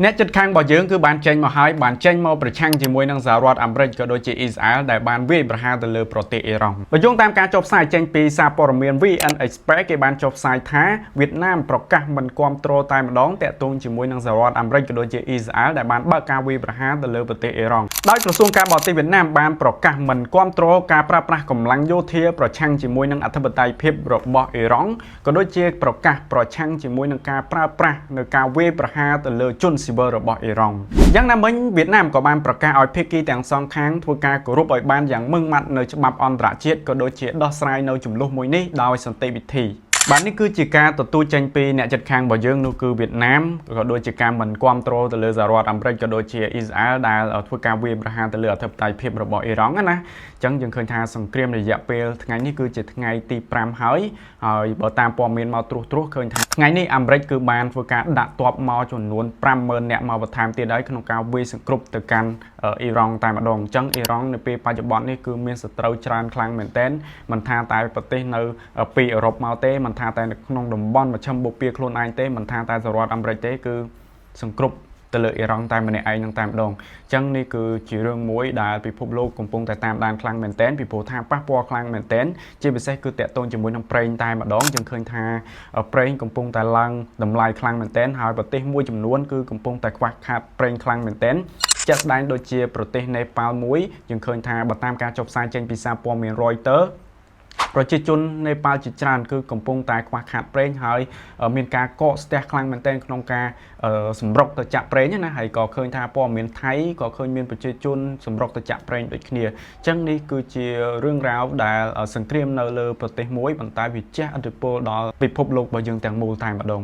អ្នកចិត្តខាងរបស់យើងគឺបានចេញមកហើយបានចេញមកប្រឆាំងជាមួយនឹងសហរដ្ឋអាមេរិកក៏ដូចជាអ៊ីស្រាអែលដែលបានវាយប្រហារទៅលើប្រទេសអ៊ីរ៉ង់បើយោងតាមការចុះផ្សាយចេញពីសារព័ត៌មាន VN Express គេបានចុះផ្សាយថាវៀតណាមប្រកាសមិនគាំទ្រតែម្ដងតាក់ទងជាមួយនឹងសហរដ្ឋអាមេរិកក៏ដូចជាអ៊ីស្រាអែលដែលបានបើកការវាយប្រហារទៅលើប្រទេសអ៊ីរ៉ង់ដោយក្រសួងការបរទេសវៀតណាមបានប្រកាសមិនគាំទ្រការប្រើប្រាស់កម្លាំងយោធាប្រឆាំងជាមួយនឹងអធិបតេយ្យភាពរបស់អ៊ីរ៉ង់ក៏ដូចជាប្រកាសប្រឆាំងជាមួយនឹងការប្រើប្រាស់នៅការវាយប្រហារទៅលើជនស៊ីវិលរបស់អ៊ីរ៉ង់យ៉ាងណាមិញវៀតណាមក៏បានប្រកាសឲ្យភាគីទាំងសងខាងធ្វើការគោរពឲ្យបានយ៉ាងម៉ឺងម៉ាត់នៅច្បាប់អន្តរជាតិក៏ដូចជាដោះស្រាយនៅចំនួនមួយនេះដោយសន្តិវិធីបាទនេះគឺជាការទទួលចេញពីអ្នកចិត្តខាងរបស់យើងនោះគឺវៀតណាមក៏ដូចជាការមិនគាំទ្រទៅលើសហរដ្ឋអាមេរិកក៏ដូចជាអ៊ីស្រាអែលដែលធ្វើការវាយប្រហារទៅលើអធិបតេយ្យភាពរបស់អ៊ីរ៉ង់ណាអញ្ចឹងយើងឃើញថាសង្គ្រាមរយៈពេលថ្ងៃនេះគឺជាថ្ងៃទី5ហើយបើតាមព័ត៌មានមកត្រួសឃើញថាថ្ងៃនេះអាមេរិកគឺបានធ្វើការដាក់ទ័ពមកចំនួន 50,000 នាក់មកបន្ថែមទៀតហើយក្នុងការវាយសង្គ្រប់ទៅកាន់អ៊ីរ៉ង់តែម្ដងអញ្ចឹងអ៊ីរ៉ង់នៅពេលបច្ចុប្បន្ននេះគឺមានសត្រូវច្រើនខ្លាំងមែនទែនមិនថាតែប្រទេសនៅពីអឺរ៉ុបមកទេមិនថាតែនៅក្នុងតំបន់មជ្ឈិមបូព៌ាខ្លួនឯងទេមិនថាតែសហរដ្ឋអាមេរិកទេគឺសង្គ្រប់ទៅលើអ៊ីរ៉ង់តែម្នាក់ឯងនឹងតែម្ដងអញ្ចឹងនេះគឺជារឿងមួយដែលពិភពលោកកំពុងតែតាមដានខ្លាំងមែនទែនពីព្រោះថាប៉ះពាល់ខ្លាំងមែនទែនជាពិសេសគឺតាក់ទងជាមួយនឹងប្រេងតែម្ដងយើងឃើញថាប្រេងកំពុងតែឡើងតម្លៃខ្លាំងមែនទែនហើយប្រទេសមួយចំនួនគឺកំពុងតែខ្វះខាតប្រេងខ្លាំងមែនទែនជាក់ស្ដែងដូចជាប្រទេសនេប៉ាល់មួយយើងឃើញថាបើតាមការចុះផ្សាយចេញពីសារព័ត៌មាន Reuters ប្រជាជននេប៉ាល់ជាច្រើនគឺកំពុងតែខ្វះខាតប្រេងហើយមានការកកស្ទះខ្លាំងមែនទែនក្នុងការសម្រុកទៅចាក់ប្រេងណាហើយក៏ឃើញថាព័ត៌មានថៃក៏ឃើញមានប្រជាជនសម្រុកទៅចាក់ប្រេងដូចគ្នាអញ្ចឹងនេះគឺជារឿងរ៉ាវដែលសង្គ្រាមនៅលើប្រទេសមួយប៉ុន្តែវាជះឥទ្ធិពលដល់ពិភពលោករបស់យើងទាំងមូលតែម្ដង